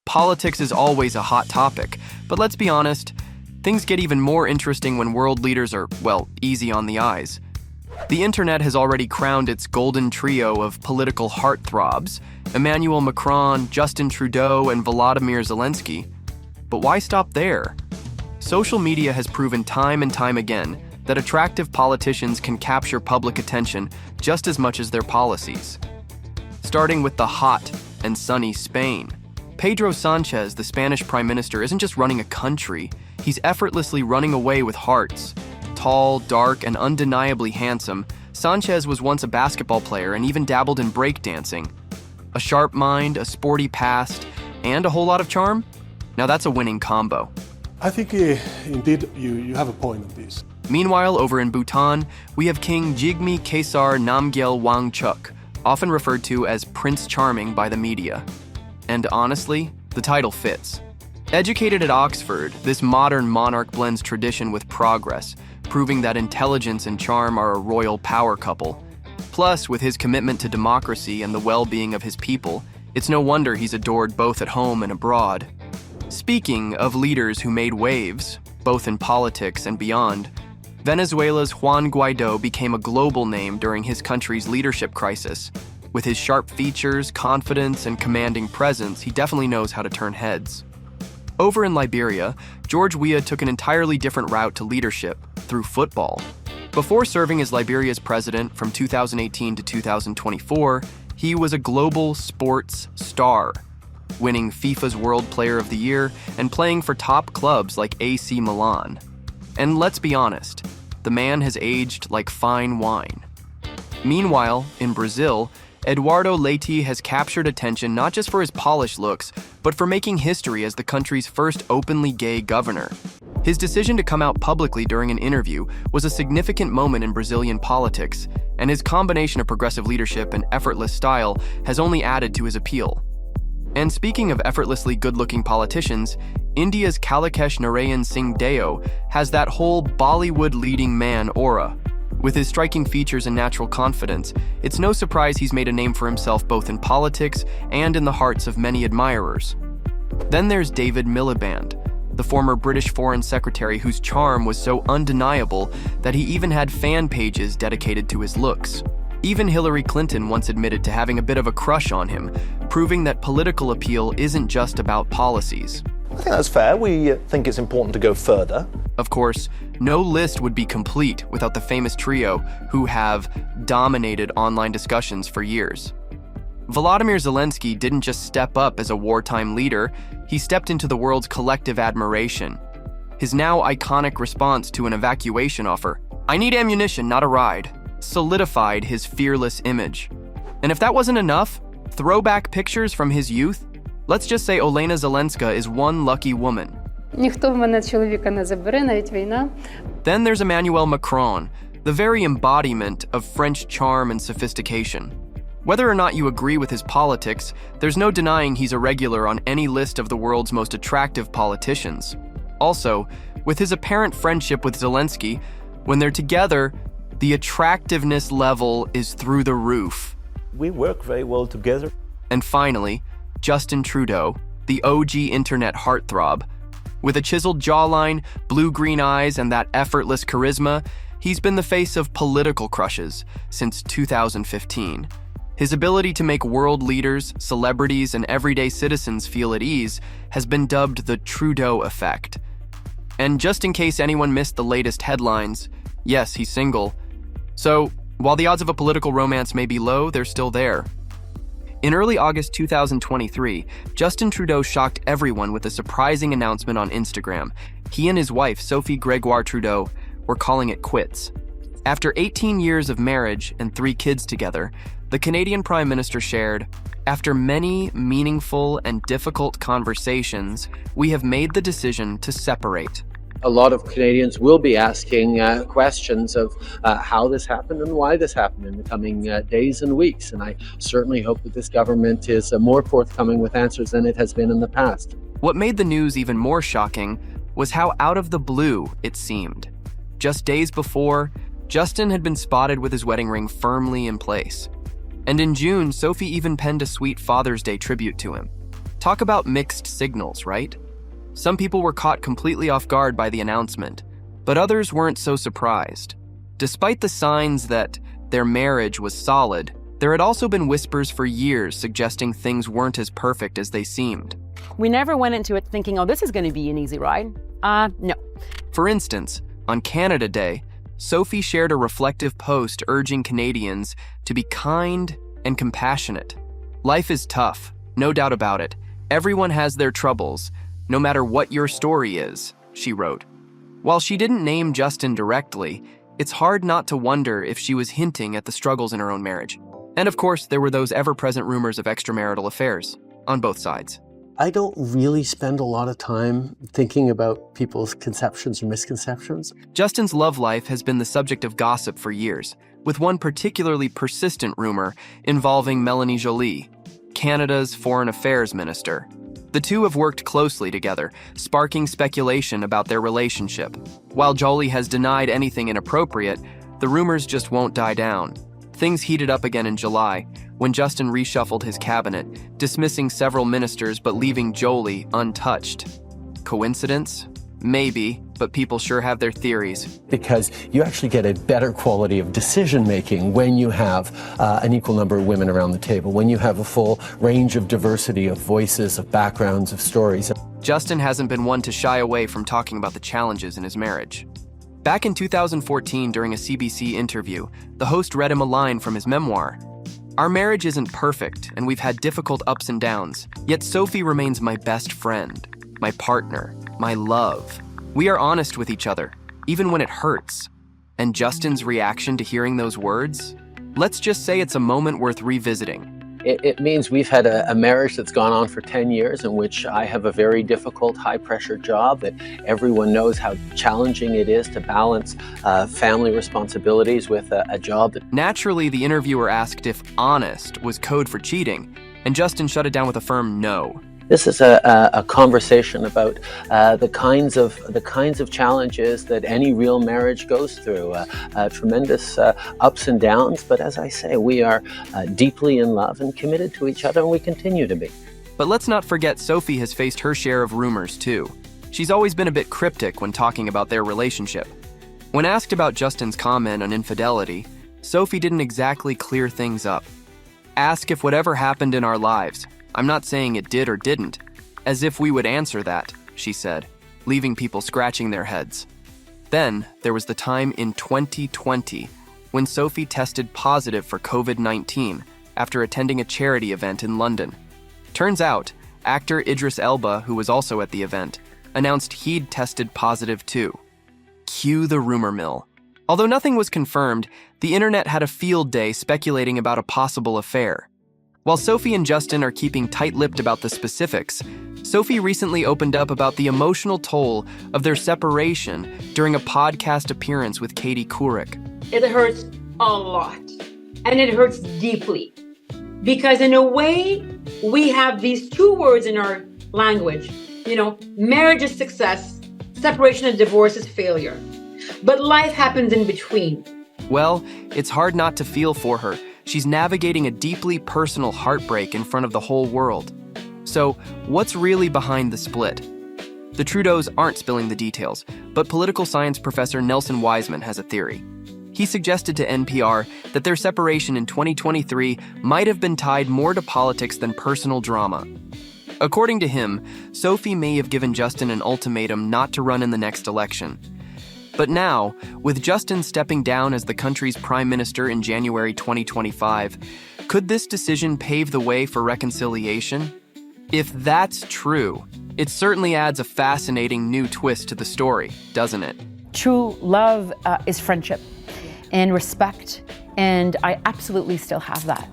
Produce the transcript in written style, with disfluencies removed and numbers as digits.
Politics is always a hot topic, but let's be honest, things get even more interesting when world leaders are, well, easy on the eyes. The internet has already crowned its golden trio of political heartthrobs, Emmanuel Macron, Justin Trudeau, and Volodymyr Zelensky. But why stop there? Social media has proven time and time again that attractive politicians can capture public attention just as much as their policies. Starting with the hot and sunny Spain. Pedro Sanchez, the Spanish Prime Minister, isn't just running a country, he's effortlessly running away with hearts. Tall, dark, and undeniably handsome, Sanchez was once a basketball player and even dabbled in breakdancing. A sharp mind, a sporty past, and a whole lot of charm? Now that's a winning combo. I think indeed you have a point on this. Meanwhile, over in Bhutan, we have King Jigme Khesar Namgyel Wangchuck, often referred to as Prince Charming by the media. And honestly, the title fits. Educated at Oxford, this modern monarch blends tradition with progress, proving that intelligence and charm are a royal power couple. Plus, with his commitment to democracy and the well-being of his people, it's no wonder he's adored both at home and abroad. Speaking of leaders who made waves, both in politics and beyond, Venezuela's Juan Guaido became a global name during his country's leadership crisis. With his sharp features, confidence, and commanding presence, he definitely knows how to turn heads. Over in Liberia, George Weah took an entirely different route to leadership, through football. Before serving as Liberia's president from 2018 to 2024, he was a global sports star, winning FIFA's World Player of the Year and playing for top clubs like AC Milan. And let's be honest, the man has aged like fine wine. Meanwhile, in Brazil, Eduardo Leite has captured attention not just for his polished looks, but for making history as the country's first openly gay governor. His decision to come out publicly during an interview was a significant moment in Brazilian politics, and his combination of progressive leadership and effortless style has only added to his appeal. And speaking of effortlessly good-looking politicians, India's Kalakesh Narayan Singh Deo has that whole Bollywood leading man aura. With his striking features and natural confidence, it's no surprise he's made a name for himself both in politics and in the hearts of many admirers. Then there's David Miliband, the former British Foreign Secretary whose charm was so undeniable that he even had fan pages dedicated to his looks. Even Hillary Clinton once admitted to having a bit of a crush on him, proving that political appeal isn't just about policies. I think that's fair. We think it's important to go further. Of course, no list would be complete without the famous trio who have dominated online discussions for years. Volodymyr Zelensky didn't just step up as a wartime leader, he stepped into the world's collective admiration. His now iconic response to an evacuation offer, "I need ammunition, not a ride," solidified his fearless image. And if that wasn't enough, throwback pictures from his youth? Let's just say Olena Zelenska is one lucky woman. Ніхто в мене чоловіка не забере, навіть війна. Then there's Emmanuel Macron, the very embodiment of French charm and sophistication. Whether or not you agree with his politics, there's no denying he's a regular on any list of the world's most attractive politicians. Also, with his apparent friendship with Zelensky, when they're together, the attractiveness level is through the roof. We work very well together. And finally, Justin Trudeau, the OG internet heartthrob. With a chiseled jawline, blue-green eyes, and that effortless charisma, he's been the face of political crushes since 2015. His ability to make world leaders, celebrities, and everyday citizens feel at ease has been dubbed the Trudeau effect. And just in case anyone missed the latest headlines, yes, he's single. So, while the odds of a political romance may be low, they're still there. In early August 2023, Justin Trudeau shocked everyone with a surprising announcement on Instagram. He and his wife, Sophie Gregoire Trudeau, were calling it quits. After 18 years of marriage and 3 kids together, the Canadian Prime Minister shared, "After many meaningful and difficult conversations, we have made the decision to separate." A lot of Canadians will be asking questions of how this happened and why this happened in the coming days and weeks. And I certainly hope that this government is more forthcoming with answers than it has been in the past. What made the news even more shocking was how out of the blue it seemed. Just days before, Justin had been spotted with his wedding ring firmly in place. And in June, Sophie even penned a sweet Father's Day tribute to him. Talk about mixed signals, right? Some people were caught completely off guard by the announcement, but others weren't so surprised. Despite the signs that their marriage was solid, there had also been whispers for years suggesting things weren't as perfect as they seemed. We never went into it thinking, oh, this is going to be an easy ride. No. For instance, on Canada Day, Sophie shared a reflective post urging Canadians to be kind and compassionate. Life is tough, no doubt about it. Everyone has their troubles, no matter what your story is, she wrote. While she didn't name Justin directly, it's hard not to wonder if she was hinting at the struggles in her own marriage. And of course, there were those ever-present rumors of extramarital affairs on both sides. I don't really spend a lot of time thinking about people's conceptions or misconceptions. Justin's love life has been the subject of gossip for years, with one particularly persistent rumor involving Mélanie Joly, Canada's foreign affairs minister. The two have worked closely together, sparking speculation about their relationship. While Joly has denied anything inappropriate, the rumors just won't die down. Things heated up again in July, when Justin reshuffled his cabinet, dismissing several ministers but leaving Joly untouched. Coincidence? Maybe, but people sure have their theories. Because you actually get a better quality of decision-making when you have an equal number of women around the table, when you have a full range of diversity of voices, of backgrounds, of stories. Justin hasn't been one to shy away from talking about the challenges in his marriage. Back in 2014, during a CBC interview, the host read him a line from his memoir. "Our marriage isn't perfect, and we've had difficult ups and downs, yet Sophie remains my best friend, my partner, my love. We are honest with each other, even when it hurts." And Justin's reaction to hearing those words? Let's just say it's a moment worth revisiting. It means we've had a marriage that's gone on for 10 years in which I have a very difficult, high-pressure job that everyone knows how challenging it is to balance family responsibilities with a job. Naturally, the interviewer asked if honest was code for cheating, and Justin shut it down with a firm no. This is a conversation about the kinds of challenges that any real marriage goes through, tremendous ups and downs. But as I say, we are deeply in love and committed to each other, and we continue to be. But let's not forget Sophie has faced her share of rumors too. She's always been a bit cryptic when talking about their relationship. When asked about Justin's comment on infidelity, Sophie didn't exactly clear things up. Ask if whatever happened in our lives, I'm not saying it did or didn't, as if we would answer that, she said, leaving people scratching their heads. Then there was the time in 2020 when Sophie tested positive for COVID-19 after attending a charity event in London. Turns out, actor Idris Elba, who was also at the event, announced he'd tested positive too. Cue the rumor mill. Although nothing was confirmed, the internet had a field day speculating about a possible affair. While Sophie and Justin are keeping tight-lipped about the specifics, Sophie recently opened up about the emotional toll of their separation during a podcast appearance with Katie Couric. It hurts a lot, and it hurts deeply, because in a way, we have these two words in our language. Marriage is success, separation and divorce is failure. But life happens in between. Well, it's hard not to feel for her. She's navigating a deeply personal heartbreak in front of the whole world. So, what's really behind the split? The Trudeaus aren't spilling the details, but political science professor Nelson Wiseman has a theory. He suggested to NPR that their separation in 2023 might have been tied more to politics than personal drama. According to him, Sophie may have given Justin an ultimatum not to run in the next election. But now, with Justin stepping down as the country's prime minister in January 2025, could this decision pave the way for reconciliation? If that's true, it certainly adds a fascinating new twist to the story, doesn't it? True love is friendship and respect, and I absolutely still have that.